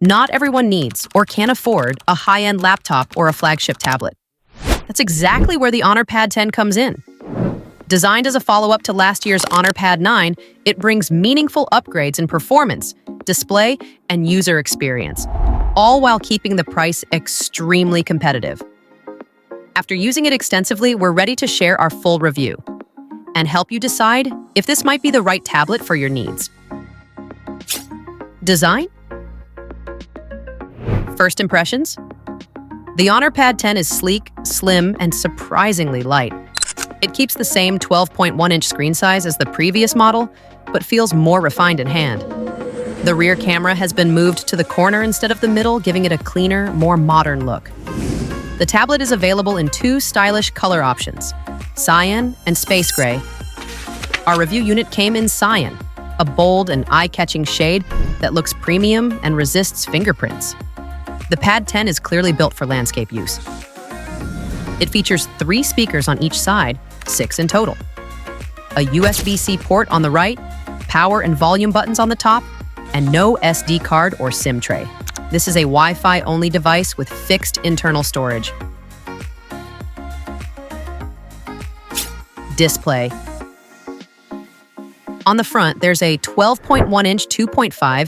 Not everyone needs or can afford a high-end laptop or a flagship tablet. That's exactly where the Honor Pad 10 comes in. Designed as a follow-up to last year's Honor Pad 9, it brings meaningful upgrades in performance, display, and user experience, all while keeping the price extremely competitive. After using it extensively, we're ready to share our full review and help you decide if this might be the right tablet for your needs. Design? First impressions? The Honor Pad 10 is sleek, slim, and surprisingly light. It keeps the same 12.1-inch screen size as the previous model, but feels more refined in hand. The rear camera has been moved to the corner instead of the middle, giving it a cleaner, more modern look. The tablet is available in two stylish color options, cyan and space gray. Our review unit came in cyan, a bold and eye-catching shade that looks premium and resists fingerprints. The Pad 10 is clearly built for landscape use. It features 3 speakers on each side, 6 in total. A USB-C port on the right, power and volume buttons on the top, and no SD card or SIM tray. This is a Wi-Fi only device with fixed internal storage. Display. On the front, there's a 12.1-inch 2.5K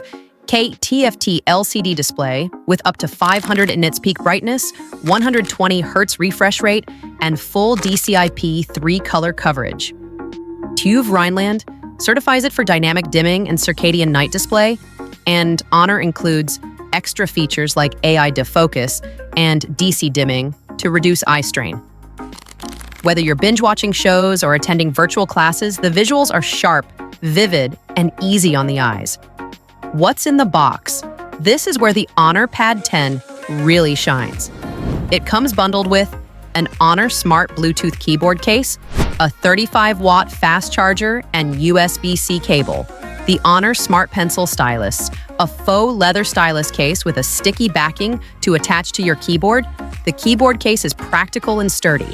TFT LCD display with up to 500 nits peak brightness, 120 Hz refresh rate, and full DCI-P 3-color coverage. TÜV Rheinland certifies it for dynamic dimming and circadian night display, and Honor includes extra features like AI defocus and DC dimming to reduce eye strain. Whether you're binge-watching shows or attending virtual classes, the visuals are sharp, vivid, and easy on the eyes. What's in the box? This is where the Honor Pad 10 really shines. It comes bundled with an Honor Smart Bluetooth keyboard case, a 35-watt fast charger, and USB-C cable, the Honor Smart Pencil Stylus, a faux leather stylus case with a sticky backing to attach to your keyboard. The keyboard case is practical and sturdy.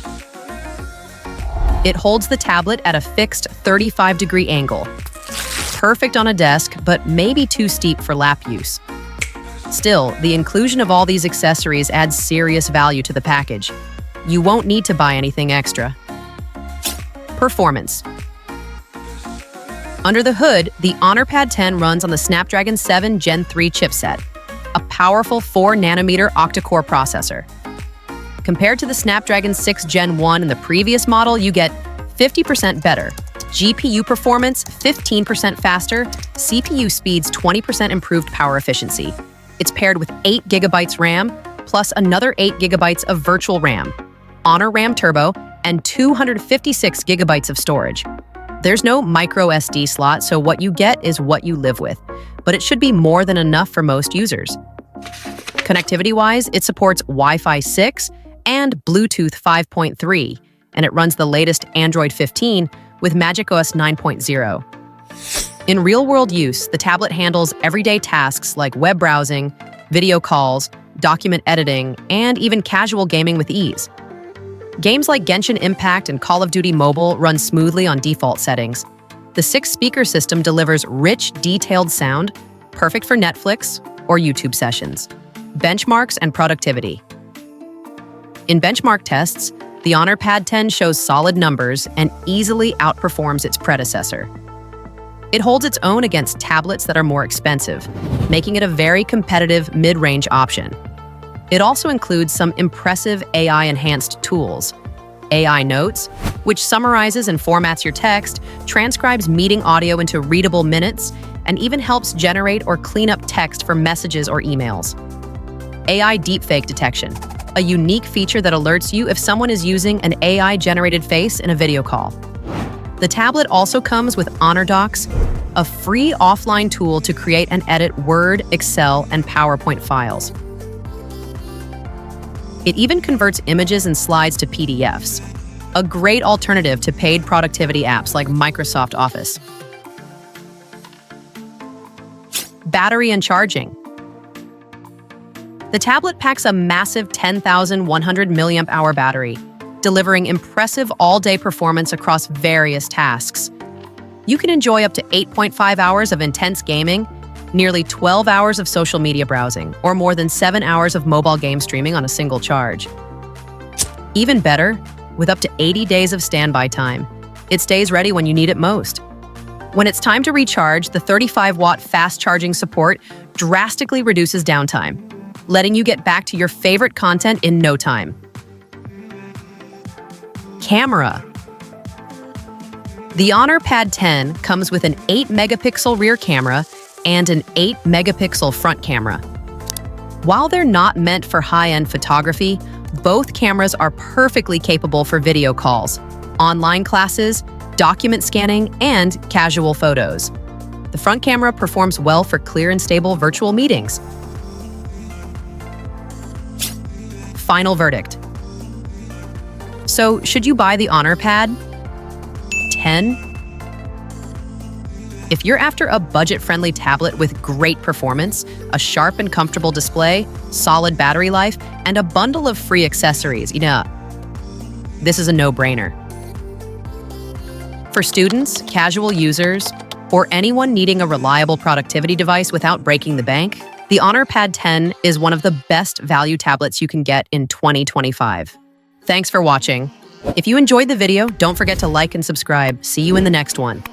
It holds the tablet at a fixed 35-degree angle. Perfect on a desk, but maybe too steep for lap use. Still, the inclusion of all these accessories adds serious value to the package. You won't need to buy anything extra. Performance. Under the hood, the Honor Pad 10 runs on the Snapdragon 7 Gen 3 chipset, a powerful 4nm octa-core processor. Compared to the Snapdragon 6 Gen 1 in the previous model, you get 50% better. GPU performance 15% faster, CPU speeds 20% improved power efficiency. It's paired with 8 GB RAM, plus another 8 GB of virtual RAM, Honor RAM Turbo, and 256 GB of storage. There's no micro SD slot, so what you get is what you live with, but it should be more than enough for most users. Connectivity-wise, it supports Wi-Fi 6 and Bluetooth 5.3, and it runs the latest Android 15 with macOS 9.0. In real-world use, the tablet handles everyday tasks like web browsing, video calls, document editing, and even casual gaming with ease. Games like Genshin Impact and Call of Duty Mobile run smoothly on default settings. The 6-speaker system delivers rich, detailed sound, perfect for Netflix or YouTube sessions. Benchmarks and productivity. In benchmark tests, the Honor Pad 10 shows solid numbers and easily outperforms its predecessor. It holds its own against tablets that are more expensive, making it a very competitive mid-range option. It also includes some impressive AI-enhanced tools. AI Notes, which summarizes and formats your text, transcribes meeting audio into readable minutes, and even helps generate or clean up text for messages or emails. AI Deepfake Detection, a unique feature that alerts you if someone is using an AI-generated face in a video call. The tablet also comes with Honor Docs, a free offline tool to create and edit Word, Excel, and PowerPoint files. It even converts images and slides to PDFs, a great alternative to paid productivity apps like Microsoft Office. Battery and charging. The tablet packs a massive 10,100 mAh battery, delivering impressive all-day performance across various tasks. You can enjoy up to 8.5 hours of intense gaming nearly 12 hours of social media browsing, or more than 7 hours of mobile game streaming on a single charge. Even better, with up to 80 days of standby time, it stays ready when you need it most. When it's time to recharge, the 35-watt fast charging support drastically reduces downtime, letting you get back to your favorite content in no time. Camera. The Honor Pad 10 comes with an 8-megapixel rear camera and an 8-megapixel front camera. While they're not meant for high-end photography, both cameras are perfectly capable for video calls, online classes, document scanning, and casual photos. The front camera performs well for clear and stable virtual meetings. Final verdict. So, should you buy the Honor Pad 10? If you're after a budget-friendly tablet with great performance, a sharp and comfortable display, solid battery life, and a bundle of free accessories, this is a no-brainer. For students, casual users, or anyone needing a reliable productivity device without breaking the bank, the Honor Pad 10 is one of the best value tablets you can get in 2025. Thanks for watching. If you enjoyed the video, don't forget to like and subscribe. See you in the next one.